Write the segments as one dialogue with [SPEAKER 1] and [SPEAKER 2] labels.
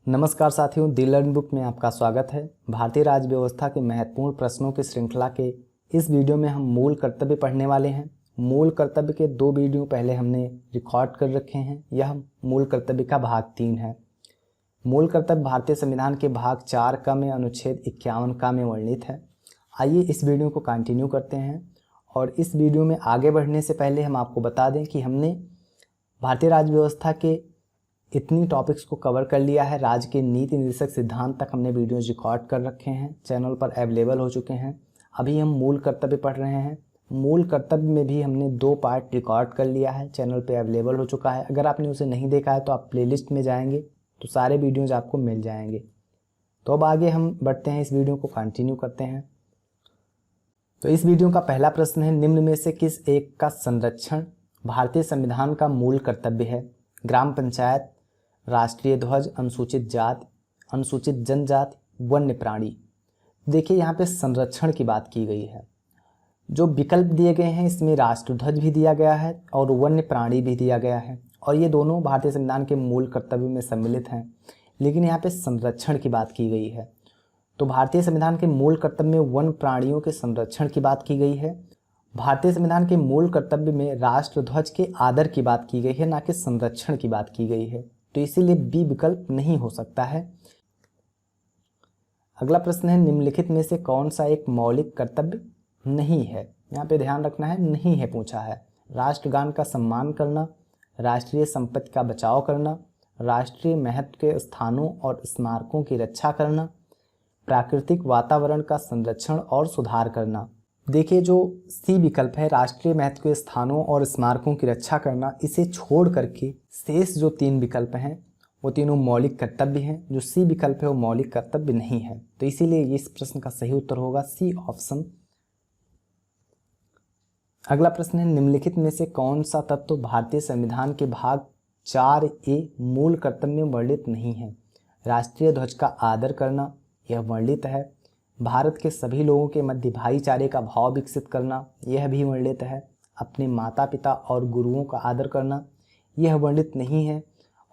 [SPEAKER 1] नमस्कार साथियों, दी learn book में आपका स्वागत है। भारतीय राज्य व्यवस्था के महत्वपूर्ण प्रश्नों की श्रृंखला के इस वीडियो में हम मूल कर्तव्य पढ़ने वाले हैं। मूल कर्तव्य के 2 वीडियो पहले हमने रिकॉर्ड कर रखे हैं। यह मूल कर्तव्य का भाग 3 है। मूल कर्तव्य भारतीय संविधान के भाग 4 का में अनुच्छेद 51 का में वर्णित है। आइए इस वीडियो को कंटिन्यू करते हैं। और इस वीडियो में आगे बढ़ने से पहले हम आपको बता दें कि हमने भारतीय राज्य व्यवस्था के इतनी टॉपिक्स को कवर कर लिया है। राज्य के नीति निर्देशक सिद्धांत तक हमने वीडियोज रिकॉर्ड कर रखे हैं, चैनल पर अवेलेबल हो चुके हैं। अभी हम मूल कर्तव्य पढ़ रहे हैं। मूल कर्तव्य में भी हमने 2 पार्ट रिकॉर्ड कर लिया है, चैनल पे अवेलेबल हो चुका है। अगर आपने उसे नहीं देखा है तो आप प्लेलिस्ट में जाएंगे तो सारे वीडियोज आपको मिल जाएंगे। तो अब आगे हम बढ़ते हैं, इस वीडियो को कंटिन्यू करते हैं। तो इस वीडियो का पहला प्रश्न है, निम्न में से किस एक का संरक्षण भारतीय संविधान का मूल कर्तव्य है? ग्राम पंचायत, राष्ट्रीय ध्वज, अनुसूचित जाति, अनुसूचित जनजाति, वन्य प्राणी। देखिए यहाँ पे संरक्षण की बात की गई है। जो विकल्प दिए गए हैं इसमें राष्ट्रध्वज भी दिया गया है और वन्य प्राणी भी दिया गया है, और ये दोनों भारतीय संविधान के मूल कर्तव्य में सम्मिलित हैं। लेकिन यहाँ पे संरक्षण की बात की गई है। तो भारतीय संविधान के मूल कर्तव्य में वन्य प्राणियों के संरक्षण की बात की गई है। भारतीय संविधान के मूल कर्तव्य में राष्ट्रध्वज के आदर की बात की गई है, ना कि संरक्षण की बात की गई है। तो इसीलिए बी विकल्प नहीं हो सकता है। अगला प्रश्न है, निम्नलिखित में से कौन सा एक मौलिक कर्तव्य नहीं है? यहाँ पे ध्यान रखना है, नहीं है पूछा है। राष्ट्रगान का सम्मान करना, राष्ट्रीय संपत्ति का बचाव करना, राष्ट्रीय महत्व के स्थानों और स्मारकों की रक्षा करना, प्राकृतिक वातावरण का संरक्षण और सुधार करना। देखिए जो सी विकल्प है, राष्ट्रीय महत्व के स्थानों और स्मारकों की रक्षा करना, इसे छोड़ करके शेष जो 3 विकल्प हैं वो तीनों मौलिक कर्तव्य हैं। जो सी विकल्प है वो मौलिक कर्तव्य नहीं है। तो इसीलिए इस प्रश्न का सही उत्तर होगा सी ऑप्शन। अगला प्रश्न है, निम्नलिखित में से कौन सा तत्व भारतीय संविधान के भाग 4A मूल कर्तव्य में वर्णित नहीं है? राष्ट्रीय ध्वज का आदर करना, यह वर्णित है। भारत के सभी लोगों के मध्य भाईचारे का भाव विकसित करना, यह भी वर्णित है। अपने माता पिता और गुरुओं का आदर करना, यह वर्णित नहीं है।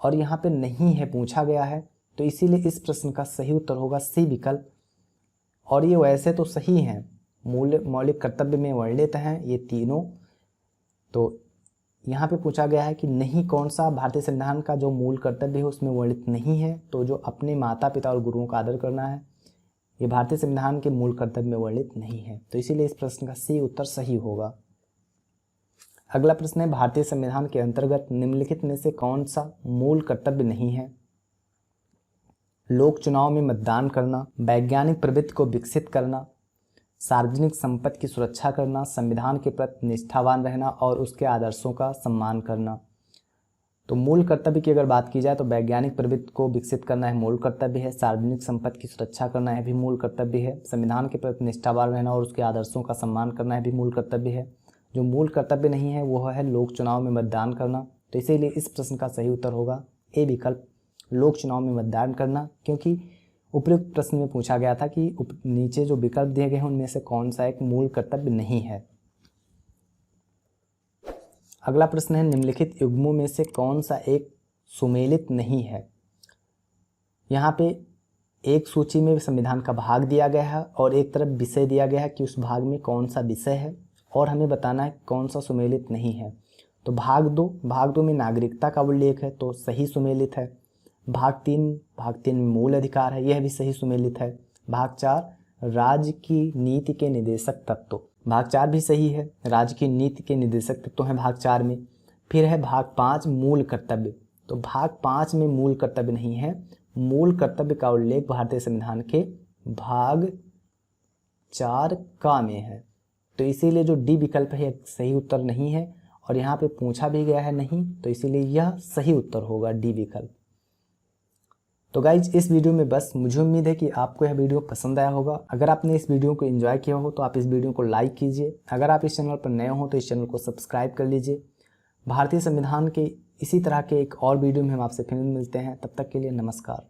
[SPEAKER 1] और यहाँ पे नहीं है पूछा गया है, तो इसीलिए इस प्रश्न का सही उत्तर होगा सी विकल्प। और ये वैसे तो सही हैं, मौलिक कर्तव्य में वर्णित हैं ये तीनों। तो यहाँ पे पूछा गया है कि नहीं कौन सा भारतीय संविधान का जो मूल कर्तव्य है उसमें वर्णित नहीं है। तो जो अपने माता पिता और गुरुओं का आदर करना है, ये भारतीय संविधान के मूल कर्तव्य में वर्णित नहीं है। तो इसीलिए इस प्रश्न का सी उत्तर सही होगा। अगला प्रश्न है, भारतीय संविधान के अंतर्गत निम्नलिखित में से कौन सा मूल कर्तव्य नहीं है? लोक चुनाव में मतदान करना, वैज्ञानिक प्रवृत्ति को विकसित करना, सार्वजनिक संपत्ति की सुरक्षा करना, संविधान के प्रति निष्ठावान रहना और उसके आदर्शों का सम्मान करना। तो मूल कर्तव्य की अगर बात की जाए तो वैज्ञानिक प्रवृत्ति को विकसित करना है मूल कर्तव्य है, सार्वजनिक संपत्ति की सुरक्षा करना है भी मूल कर्तव्य है, संविधान के प्रति निष्ठावान रहना और उसके आदर्शों का सम्मान करना है भी मूल कर्तव्य है। जो मूल कर्तव्य नहीं है वो है लोक चुनाव में मतदान करना। तो इसीलिए इस प्रश्न का सही उत्तर होगा ए विकल्प, लोक चुनाव में मतदान करना, क्योंकि उपयुक्त प्रश्न में पूछा गया था कि नीचे जो विकल्प दिए गए हैं उनमें से कौन सा एक मूल कर्तव्य नहीं है। अगला प्रश्न है, निम्नलिखित युग्मों में से कौन सा एक सुमेलित नहीं है? यहाँ पे एक सूची में संविधान का भाग दिया गया है और एक तरफ विषय दिया गया है कि उस भाग में कौन सा विषय है, और हमें बताना है कौन सा सुमेलित नहीं है। तो भाग 2 में नागरिकता का उल्लेख है तो सही सुमेलित है। भाग 3 में मूल अधिकार है, यह भी सही सुमेलित है। भाग 4 राज्य की नीति के निदेशक तत्व, भाग 4 भी सही है। राज्य की नीति के निर्देशक तत्व हैं भाग 4 में। फिर है भाग 5 मूल कर्तव्य, तो भाग 5 में मूल कर्तव्य नहीं है। मूल कर्तव्य का उल्लेख भारतीय संविधान के भाग 4 का में है। तो इसीलिए जो डी विकल्प है सही उत्तर नहीं है, और यहाँ पे पूछा भी गया है नहीं, तो इसीलिए यह सही उत्तर होगा डी विकल्प। तो गाइज इस वीडियो में बस, मुझे उम्मीद है कि आपको यह वीडियो पसंद आया होगा। अगर आपने इस वीडियो को एंजॉय किया हो तो आप इस वीडियो को लाइक कीजिए। अगर आप इस चैनल पर नए हो तो इस चैनल को सब्सक्राइब कर लीजिए। भारतीय संविधान के इसी तरह के एक और वीडियो में हम आपसे फिर मिलते हैं। तब तक के लिए नमस्कार।